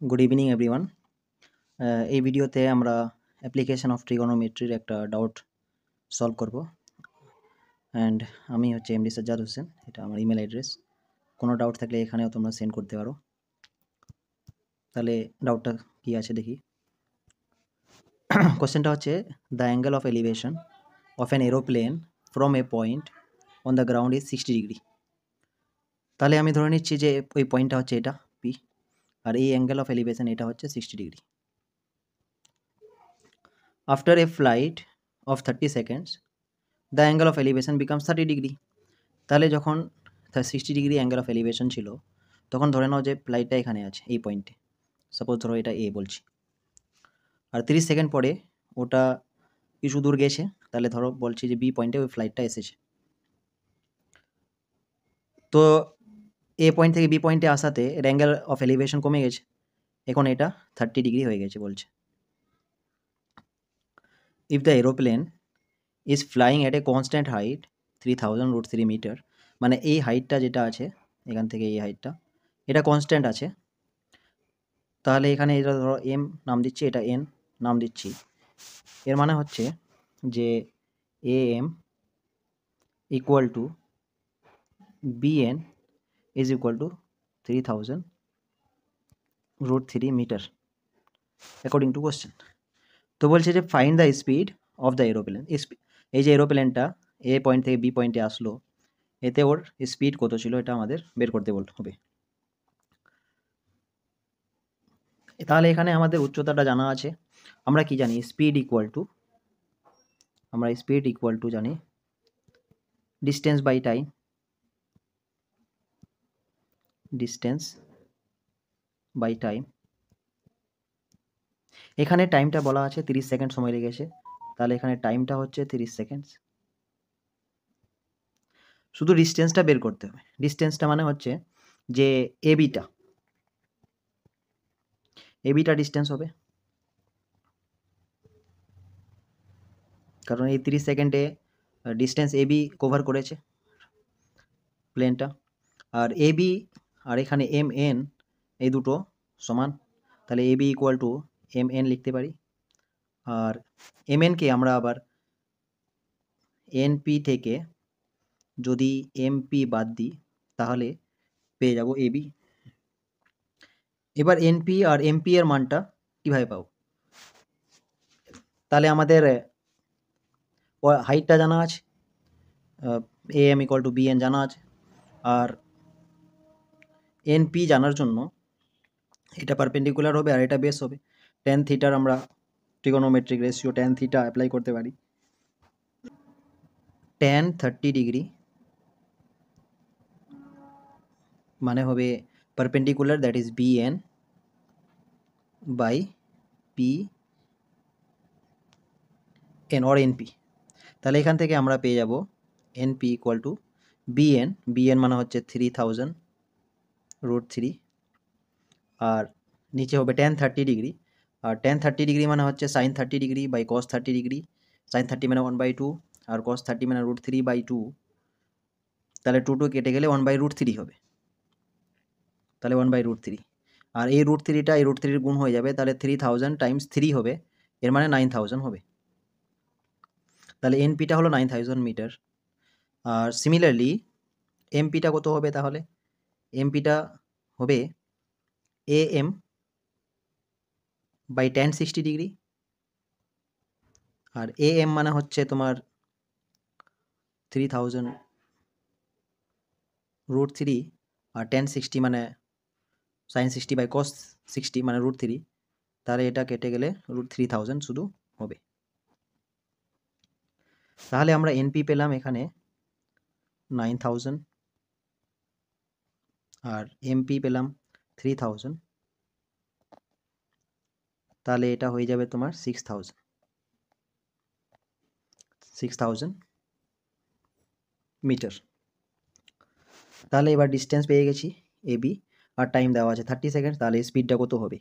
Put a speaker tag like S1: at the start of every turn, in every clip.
S1: Good evening everyone. এই ভিডিওতে আমরা অ্যাপ্লিকেশন অফ ট্রিগোনোমেট্রির একটা ডাউট সলভ করব। অ্যান্ড আমি হচ্ছে এমডি সাজ্জাদ হোসেন, এটা আমার ইমেল অ্যাড্রেস। কোনো ডাউট থাকলে এখানেও তোমরা সেন্ড করতে পারো। তাহলে ডাউটটা কী আছে দেখি। কোশ্চেনটা হচ্ছে the angle of elevation of an aeroplane from a point on the ground is 60 degree. তাহলে আমি ধরে নিচ্ছি যে ওই পয়েন্টটা হচ্ছে এটা পি, আর এই অ্যাঙ্গেল অফ এলিভেশন এটা হচ্ছে 60 degree. After a flight of 30 seconds, the angle of elevation becomes 30 degree. তাহলে যখন 60 ডিগ্রি অ্যাঙ্গেল অফ এলিভেশন ছিল, তখন ধরে নাও যে ফ্লাইটটা এখানে আছে এই পয়েন্টে। সাপোজ ধরো এটা এ বলছি, আর 30 সেকেন্ড পরে ওটা কিছু দূর গেছে, তাহলে ধরো বলছি যে বি পয়েন্টে ওই ফ্লাইটটা এসেছে। তো এ পয়েন্ট থেকে বি পয়েন্টে আসাতে এর অ্যাঙ্গেল অফ এলিভেশন কমে গেছে, এখন এটা 30 ডিগ্রি হয়ে গেছে বলছে। If the aeroplane is flying at a constant height 3000√3 metre, মানে এই হাইটটা যেটা আছে এখান থেকে এই হাইটটা, এটা কনস্ট্যান্ট আছে। তাহলে এখানে এটা ধরো এম নাম দিচ্ছি, এটা এন নাম দিচ্ছি। এর মানে হচ্ছে যে A M equal to B N is equal to 3000√3 metre according to question. তো বলছে যে find the speed of the aeroplane. এই যে এরোপ্লেনটা এ পয়েন্ট থেকে বি পয়েন্টে আসলো, এতে ওর স্পিড কত ছিল এটা আমাদের বের করতে বলতে হবে। তাহলে এখানে আমাদের উচ্চতাটা জানা আছে। আমরা কি জানি? স্পিড ইকুয়াল টু জানি ডিস্টেন্স বাই টাইম। এখানে টাইমটা বলা আছে 30 সেকেন্ড সময় লেগেছে, তাহলে এখানে টাইমটা হচ্ছে 30 সেকেন্ডস। শুধু ডিস্টেন্সটা বের করতে হবে। ডিস্টেন্সটা মানে হচ্ছে যে এবিটা ডিস্টেন্স হবে, কারণ এই 30 সেকেন্ডে ডিস্টেন্স এবি কভার করেছে প্লেনটা। আর এবি আর এখানে এম এন এই দুটো সমান, তাহলে AB equal to M N লিখতে পারি। আর এম এনকে আমরা আবার এনপি থেকে যদি এমপি বাদ দিই তাহলে পেয়ে যাব এবি। এবার এনপি আর এমপি এর মানটা কীভাবে পাবো? তাহলে আমাদের হাইটটা জানা আছে, A M equal to B N জানা আছে। আর এনপি জানার জন্য এটা পারপেন্ডিকুলার হবে আর এটা বেস হবে। ট্যান থিটার আমরা trigonometric ratio tan theta apply করতে পারি। ট্যান 30 ডিগ্রি মানে হবে perpendicular, that is B N by P N or NP. তাহলে এখান থেকে আমরা পেয়ে যাব এনপি ইকুয়াল টু বিএন মানে হচ্ছে 3000√3, আর নিচে হবে ট্যান 30 ডিগ্রি। আর ট্যান 30 ডিগ্রি মানে হচ্ছে sine 30 degree by cos 30 degree. Sine 30 মানে 1/2 আর কস 30 মানে √3/2। তাহলে 2 কেটে গেলে 1/√3 হবে, তাহলে 1/√3। আর এই √3টা এই √3 গুণ হয়ে যাবে, তাহলে 3000 টাইমস 3 হবে, এর মানে 9000 হবে। তাহলে এনপিটা হলো 9000 মিটার। আর সিমিলারলি এমপিটা কত হবে? তাহলে এমপিটা হবে A M by tan 60 degree. আর এ এম মানে হচ্ছে তোমার 3000√3, আর ট্যান 60 মানে সাইন 60 বাই কস 60 মানে √3, তাহলে এটা কেটে গেলে √3000 শুধু হবে। তাহলে আমরা এনপি পেলাম এখানে 9000 আর এমপি পেলাম 3000, তাহলে এটা হয়ে যাবে তোমার 6000 মিটার। তাহলে এবার ডিস্টেন্স পেয়ে গেছি এবি, আর টাইম দেওয়া আছে 30 সেকেন্ড। তাহলে স্পিডটা কত হবে?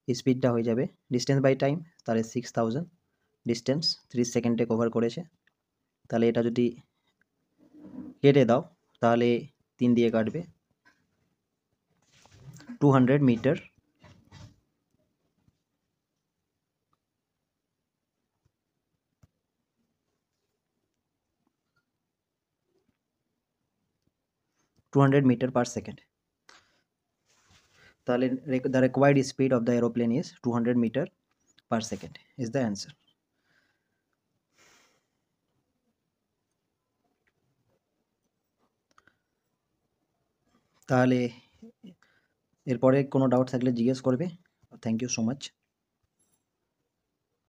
S1: স্পিডটা হয়ে যাবে ডিস্টেন্স বাই টাইম, তাহলে 6000 ডিস্টেন্স 30 সেকেন্ডে কভার করেছে। তাহলে এটা যদি কেটে দাও তাহলে 3 দিয়ে কাটবে, 200 মিটার 200 meter per second. তাহলে the required speed of the aeroplane is 200 meter per second is the answer. তাহলে এরপরে কোনো ডাউট থাকলে জিজ্ঞেস করবে। Thank you so much.